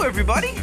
Hello, everybody.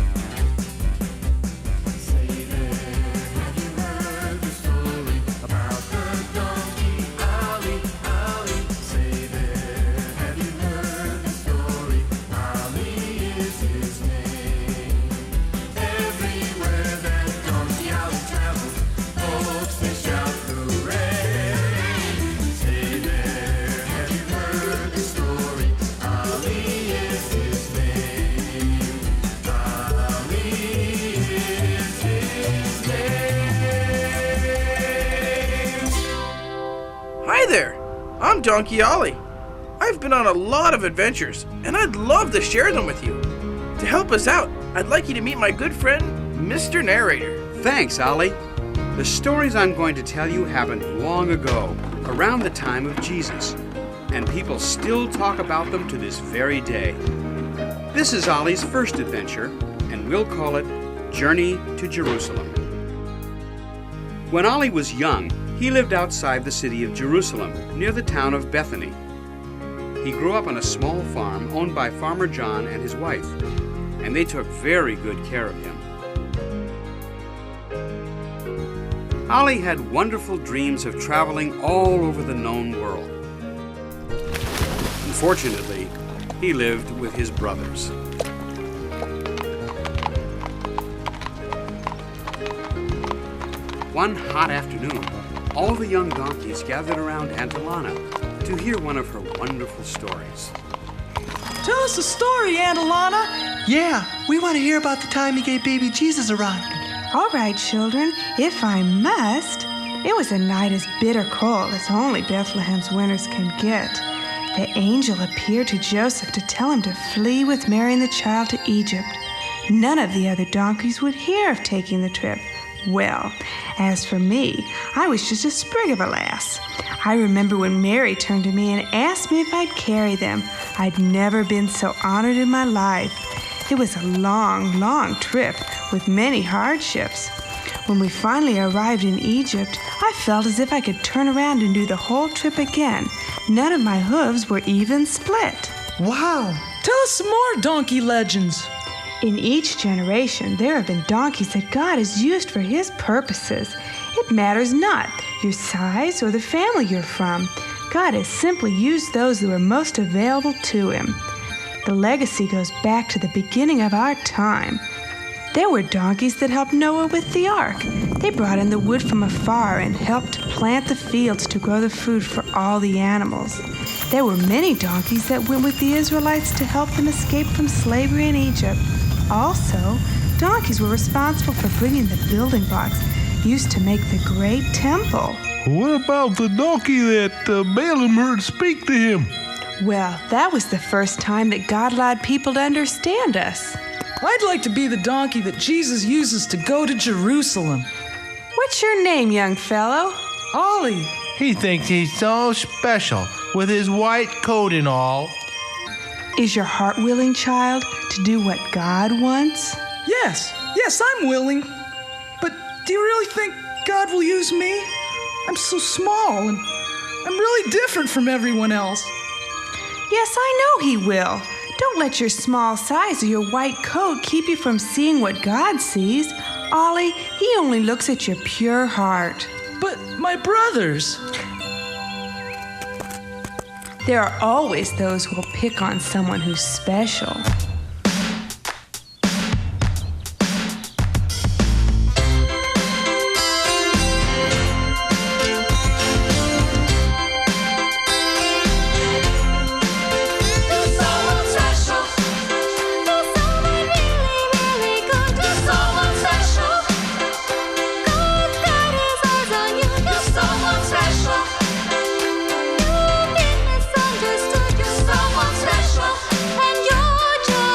Hi there, I'm Donkey Ollie. I've been on a lot of adventures, and I'd love to share them with you. To help us out, I'd like you to meet my good friend, Mr. Narrator. Thanks, Ollie. The stories I'm going to tell you happened long ago, around the time of Jesus, and people still talk about them to this very day. This is Ollie's first adventure, and we'll call it Journey to Jerusalem. When Ollie was young, he lived outside the city of Jerusalem, near the town of Bethany. He grew up on a small farm owned by Farmer John and his wife, and they took very good care of him. Ollie had wonderful dreams of traveling all over the known world. Unfortunately, he lived with his brothers. One hot afternoon, all the young donkeys gathered around Aunt Alana to hear one of her wonderful stories. Tell us a story, Aunt Alana. Yeah, we want to hear about the time you gave baby Jesus a ride. All right, children, if I must. It was a night as bitter cold as only Bethlehem's winters can get. The angel appeared to Joseph to tell him to flee with Mary and the child to Egypt. None of the other donkeys would hear of taking the trip. Well, as for me, I was just a sprig of a lass. I remember when Mary turned to me and asked me if I'd carry them. I'd never been so honored in my life. It was a long, long trip with many hardships. When we finally arrived in Egypt, I felt as if I could turn around and do the whole trip again. None of my hooves were even split. Wow. Tell us some more donkey legends. In each generation, there have been donkeys that God has used for His purposes. It matters not your size or the family you're from. God has simply used those who are most available to Him. The legacy goes back to the beginning of our time. There were donkeys that helped Noah with the ark. They brought in the wood from afar and helped plant the fields to grow the food for all the animals. There were many donkeys that went with the Israelites to help them escape from slavery in Egypt. Also, donkeys were responsible for bringing the building blocks used to make the great temple. What about the donkey that Balaam heard speak to him? Well, that was the first time that God allowed people to understand us. I'd like to be the donkey that Jesus uses to go to Jerusalem. What's your name, young fellow? Ollie. He thinks he's so special with his white coat and all. Is your heart willing, child, to do what God wants? Yes, I'm willing. But do you really think God will use me? I'm so small and I'm really different from everyone else. Yes, I know He will. Don't let your small size or your white coat keep you from seeing what God sees. Ollie, He only looks at your pure heart. But my brothers... There are always those who will pick on someone who's special. Someone special, and you're just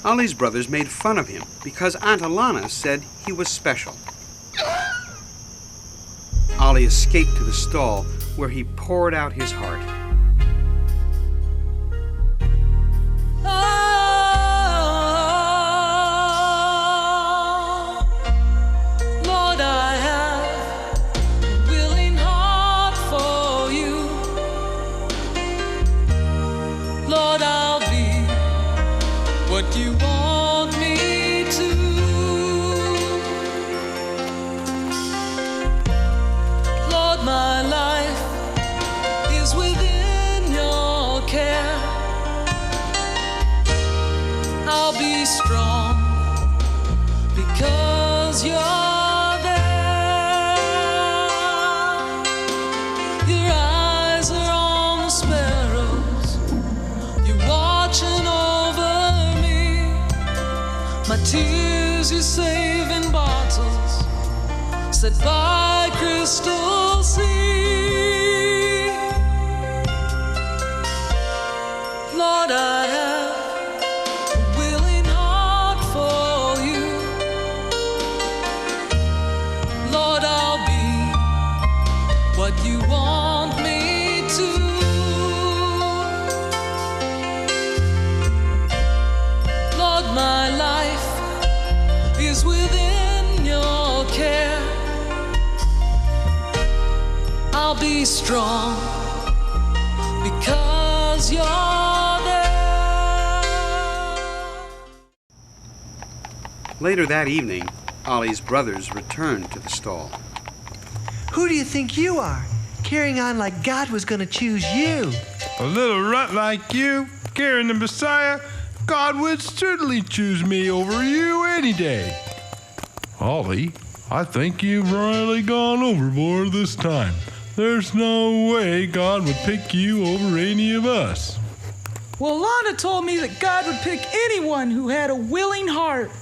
Ollie's brothers made fun of him because Aunt Alana said he was special. Ollie escaped to the stall where he poured out his heart. Lord, I have a willing heart for you. Lord, I'll be what you want me to. Lord, my life is within your care. I'll be strong because you're there. Your eyes are on the sparrows. You're watching over me. My tears you save in bottles, set by crystal sea. Lord, I have a willing heart for you. Lord, I'll be what you want me to. Lord, my life is within your care. I'll be strong because you're there. Later that evening, Ollie's brothers returned to the stall. Who do you think you are? Carrying on like God was going to choose you. A little runt like you, carrying the Messiah, God would certainly choose me over you any day. Ollie, I think you've really gone overboard this time. There's no way God would pick you over any of us. Well, Lana told me that God would pick anyone who had a willing heart.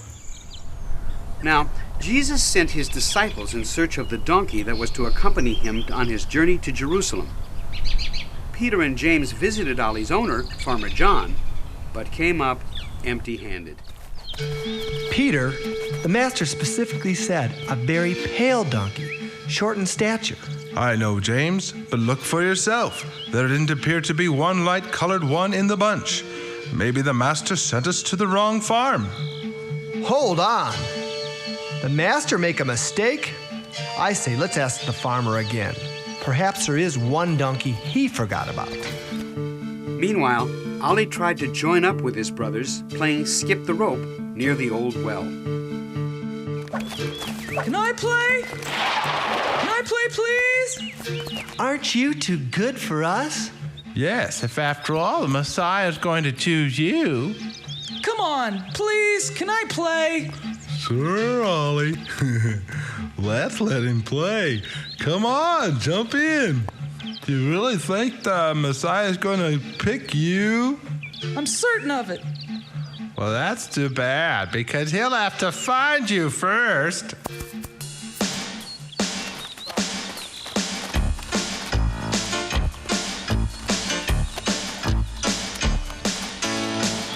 Now, Jesus sent his disciples in search of the donkey that was to accompany him on his journey to Jerusalem. Peter and James visited Ollie's owner, Farmer John, but came up empty-handed. Peter, the master specifically said a very pale donkey, short in stature. I know, James, but look for yourself. There didn't appear to be one light-colored one in the bunch. Maybe the master sent us to the wrong farm. Hold on. The master make a mistake? I say let's ask the farmer again. Perhaps there is one donkey he forgot about. Meanwhile, Ollie tried to join up with his brothers, playing skip the rope near the old well. Can I play? Can I play, please? Aren't you too good for us? Yes, if after all the Messiah is going to choose you. Come on, please, can I play? Sure, Ollie. Let's let him play. Come on, jump in. Do you really think the Messiah is going to pick you? I'm certain of it. Well, that's too bad, because he'll have to find you first.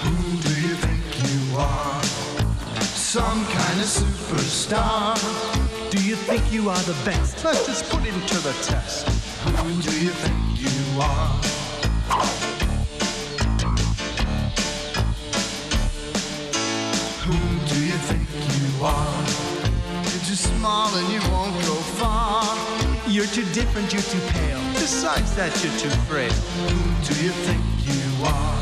Who do you think you are? Some kind of superstar. Do you think you are the best? Let's just put him to the test. Who do you think you are? Who do you think you are? You're too small and you won't go far. You're too different, you're too pale. Besides that, you're too frail. Who do you think you are?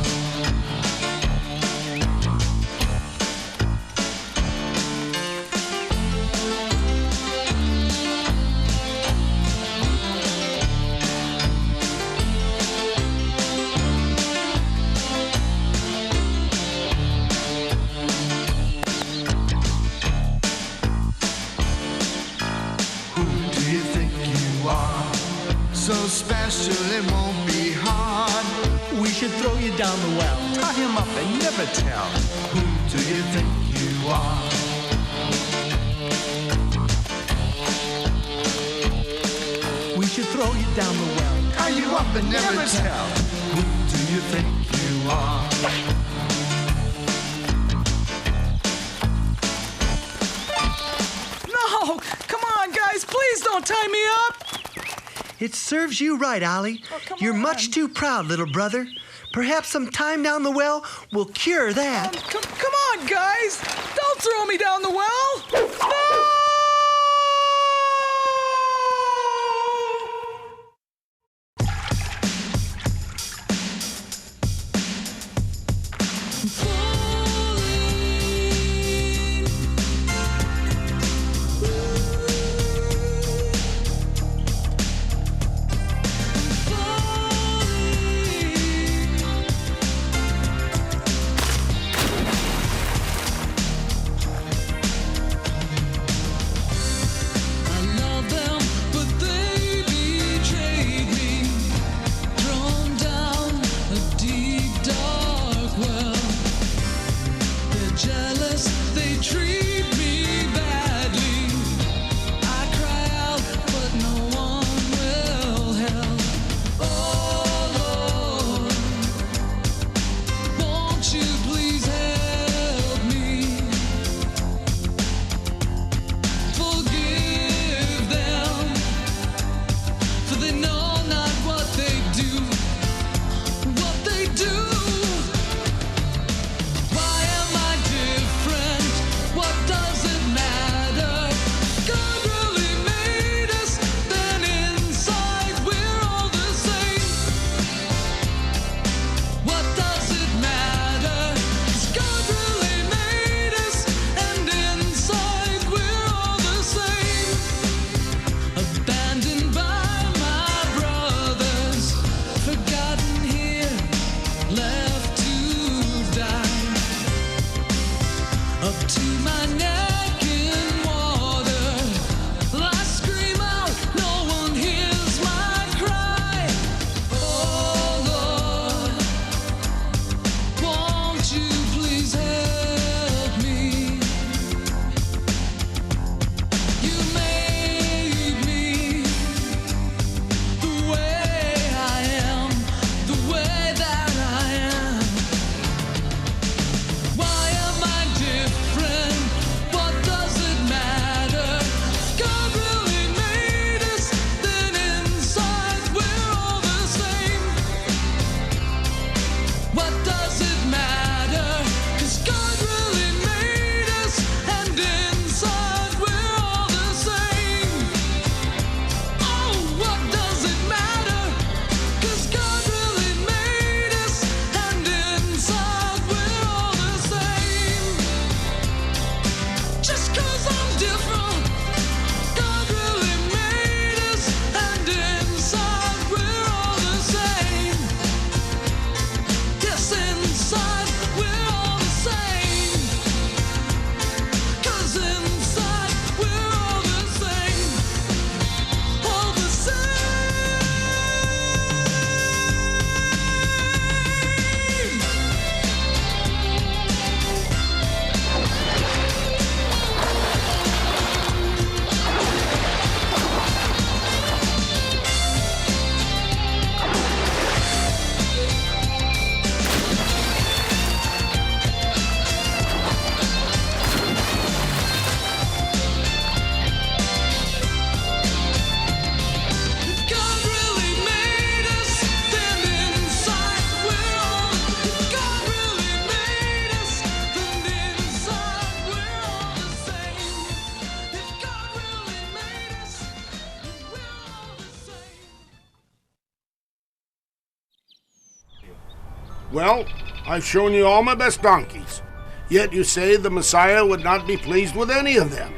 So special it won't be hard. We should throw you down the well. Tie him up and never tell. Who do you think you are? We should throw you down the well. Tie you up and never tell. Who do you think you are? want to tie me up? It serves you right, Ollie. Oh, come You're on. much too proud, little brother. Perhaps some time down the well will cure that. Come on, guys. Don't throw me down the well. No! Well, I've shown you all my best donkeys. Yet you say the Messiah would not be pleased with any of them.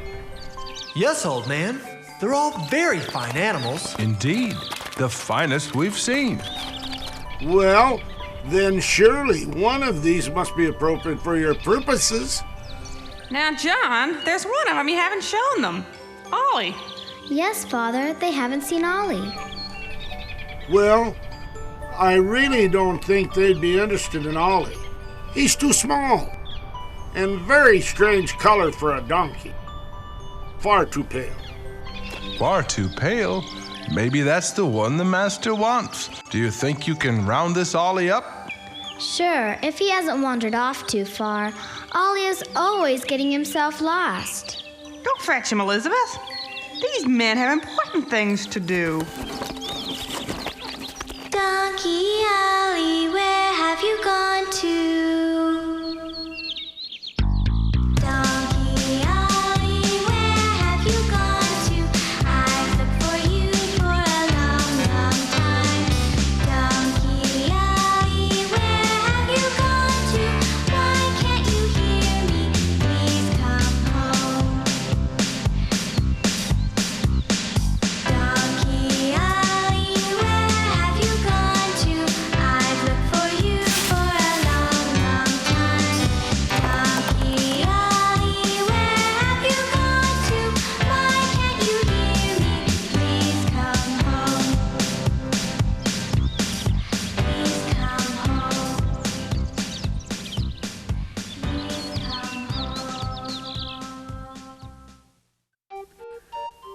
Yes, old man. They're all very fine animals. Indeed, the finest we've seen. Well, then surely one of these must be appropriate for your purposes. Now, John, there's one of them you haven't shown them. Ollie. Yes, Father, they haven't seen Ollie. Well, I really don't think they'd be interested in Ollie. He's too small, and very strange color for a donkey. Far too pale. Far too pale? Maybe that's the one the master wants. Do you think you can round this Ollie up? Sure, if he hasn't wandered off too far. Ollie is always getting himself lost. Go fetch him, Elizabeth. These men have important things to do. Donkey Ollie, where have you gone to? Donkey Ollie, where have you gone to? I've looked for you for a long, long time. Donkey Ollie, where have you gone to? Why can't you hear me? Please come home. Donkey Ollie, where have you gone to? I've looked for you for a long, long time. Donkey Ollie, where have you gone to? Why can't you hear me? Please come home. Please come home. Please come home.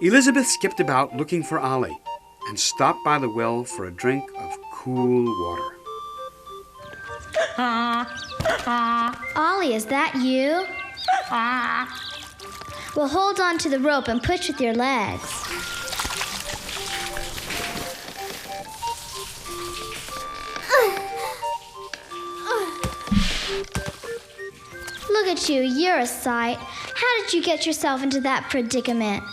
Elizabeth skipped about looking for Ollie and stopped by the well for a drink of cool water. Ollie, is that you? Well, hold on to the rope and push with your legs. Look at you, you're a sight. How did you get yourself into that predicament?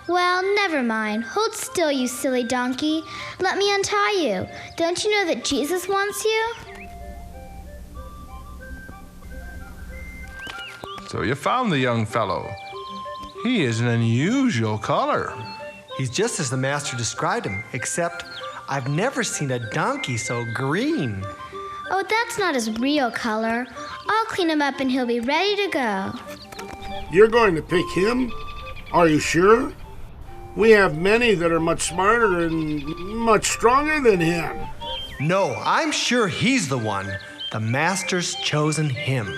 Well, never mind. Hold still, you silly donkey. Let me untie you. Don't you know that Jesus wants you? So you found the young fellow. He is an unusual color. He's just as the master described him, except I've never seen a donkey so green. Oh, that's not his real color. I'll clean him up and he'll be ready to go. You're going to pick him? Are you sure? We have many that are much smarter and much stronger than him. No, I'm sure he's the one. The master's chosen him.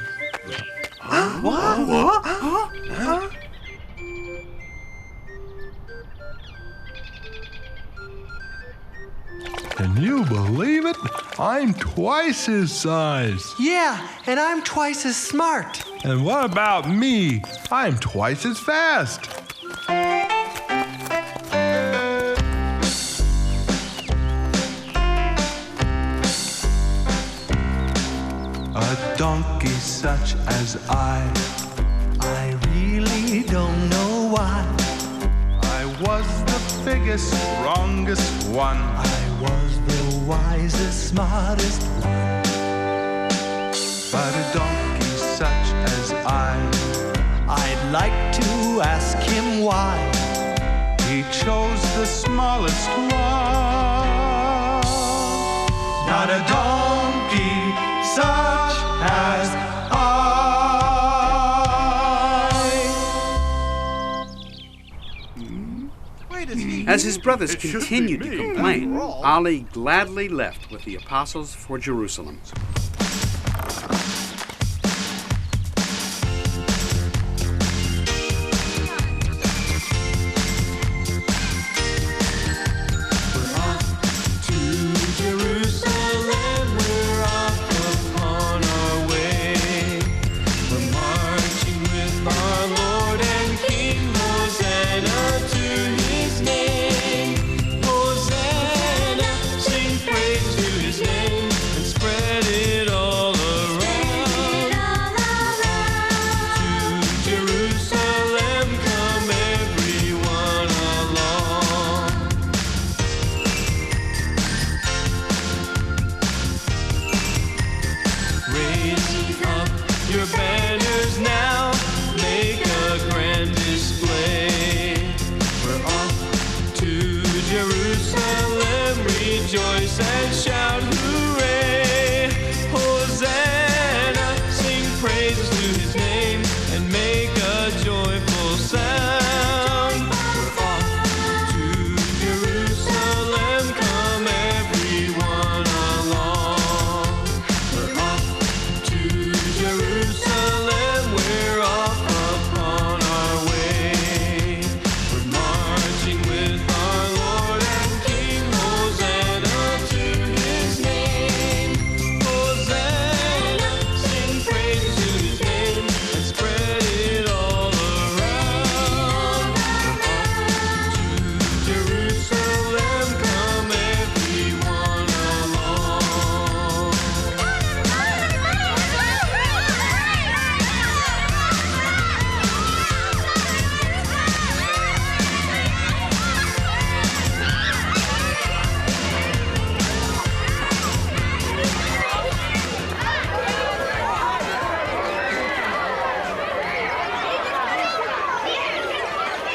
Can you believe it? I'm twice his size. Yeah, and I'm twice as smart. And what about me? I'm twice as fast. A donkey such as I really don't know why. I was the biggest, strongest one. I was the wisest, smartest one. But a donkey such as I'd like to ask him why. he chose the smallest one. Not a donkey such as I. As his brothers continued to complain, Ollie gladly left with the apostles for Jerusalem. Hosanna, sing praise to his name and spread it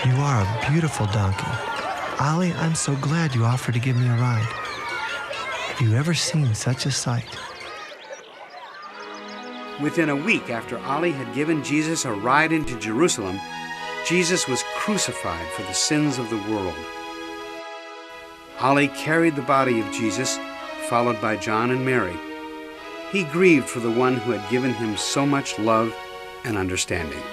You are a beautiful donkey. Ollie, I'm so glad you offered to give me a ride. Have you ever seen such a sight? Within a week after Ollie had given Jesus a ride into Jerusalem, Jesus was crucified for the sins of the world. Ollie carried the body of Jesus, followed by John and Mary. He grieved for the one who had given him so much love and understanding.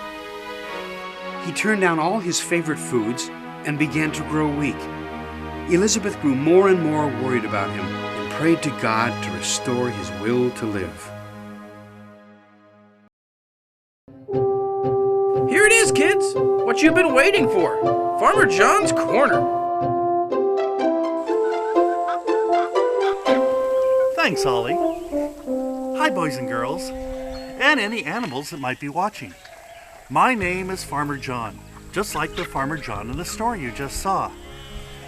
He turned down all his favorite foods and began to grow weak. Elizabeth grew more and more worried about him and prayed to God to restore his will to live. Here it is, kids! What you've been waiting for! Farmer John's Corner! Thanks, Ollie. Hi, boys and girls, and any animals that might be watching. My name is Farmer John, just like the Farmer John in the story you just saw.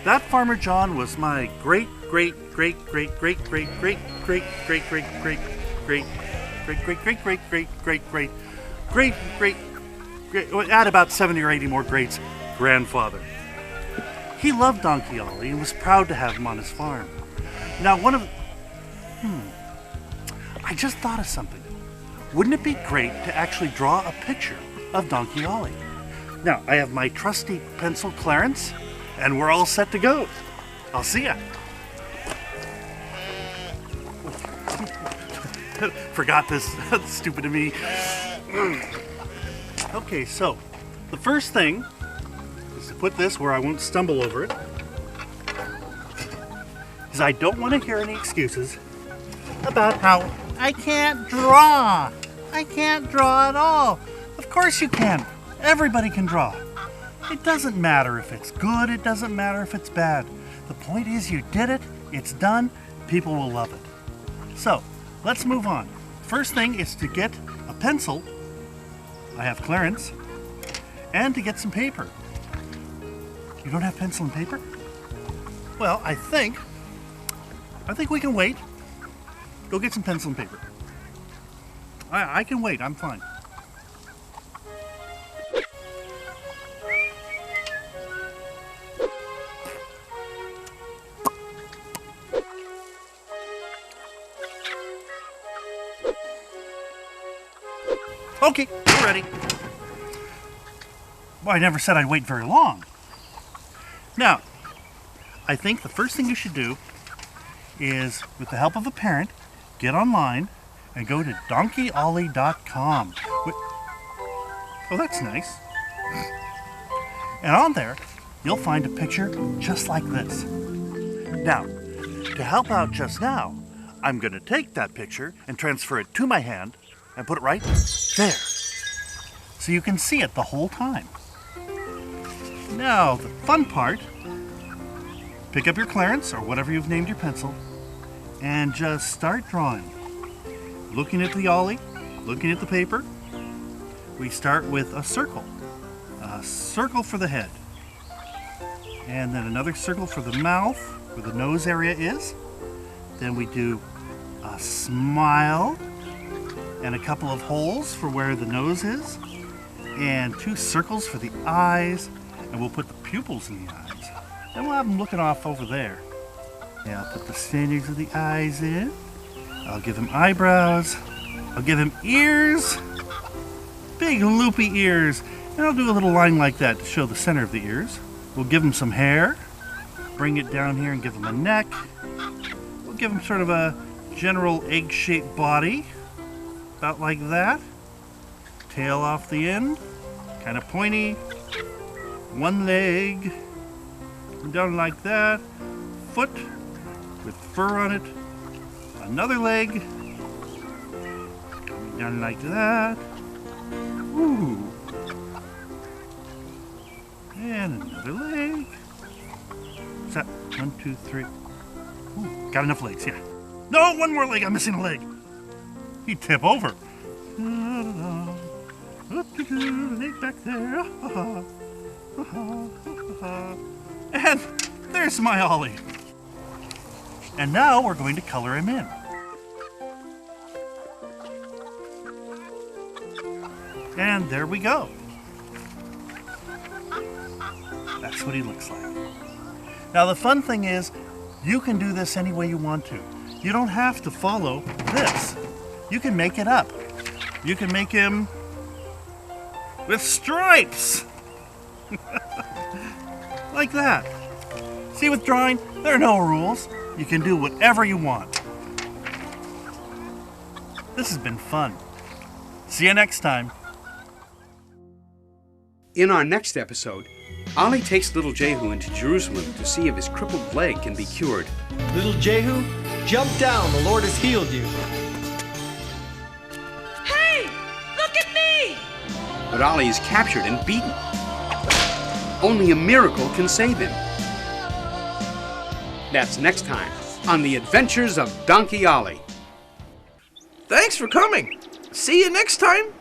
That Farmer John was my great add about 70 or 80 more greats, grandfather. He loved Donkey Ollie and was proud to have him on his farm. Now I just thought of something. Wouldn't it be great to actually draw a picture of Donkey Ollie? Now, I have my trusty pencil Clarence, and we're all set to go. I'll see ya. Forgot this. Stupid of me. Okay, so the first thing is to put this where I won't stumble over it. Because I don't want to hear any excuses about how I can't draw. I can't draw at all. Of course you can. Everybody can draw. It doesn't matter if it's good, it doesn't matter if it's bad. The point is you did it, it's done, people will love it. So, let's move on. First thing is to get a pencil. I have Clarence. And to get some paper. You don't have pencil and paper? Well, I think we can wait. Go get some pencil and paper. I can wait, I'm fine. Okay, we're ready. Well, I never said I'd wait very long. Now, I think the first thing you should do is, with the help of a parent, get online and go to donkeyollie.com. Oh, that's nice. And on there, you'll find a picture just like this. Now, to help out just now, I'm going to take that picture and transfer it to my hand and put it right there. So you can see it the whole time. Now, the fun part, pick up your Clarence or whatever you've named your pencil and just start drawing. Looking at the Ollie, looking at the paper, we start with a circle for the head, and then another circle for the mouth, where the nose area is. Then we do a smile, and a couple of holes for where the nose is, and 2 circles for the eyes, and we'll put the pupils in the eyes. Then we'll have them looking off over there. Yeah, I'll put the standards of the eyes in. I'll give him eyebrows. I'll give him ears. Big loopy ears. And I'll do a little line like that to show the center of the ears. We'll give him some hair. Bring it down here and give him a neck. We'll give him sort of a general egg-shaped body. About like that. Tail off the end. Kind of pointy. One leg. Down like that. Foot with fur on it. Another leg. Coming down like that. Ooh. And another leg. Is that 1, 2, 3? Ooh, got enough legs, yeah. No, one more leg. I'm missing a leg. He'd tip over. Leg back there. And there's my Ollie. And now we're going to color him in. And there we go. That's what he looks like. Now the fun thing is, you can do this any way you want to. You don't have to follow this. You can make it up. You can make him with stripes. Like that. See, with drawing, there are no rules. You can do whatever you want. This has been fun. See you next time. In our next episode, Ollie takes little Jehu into Jerusalem to see if his crippled leg can be cured. Little Jehu, jump down. The Lord has healed you. Hey! Look at me! But Ollie is captured and beaten. Only a miracle can save him. That's next time on The Adventures of Donkey Ollie. Thanks for coming. See you next time.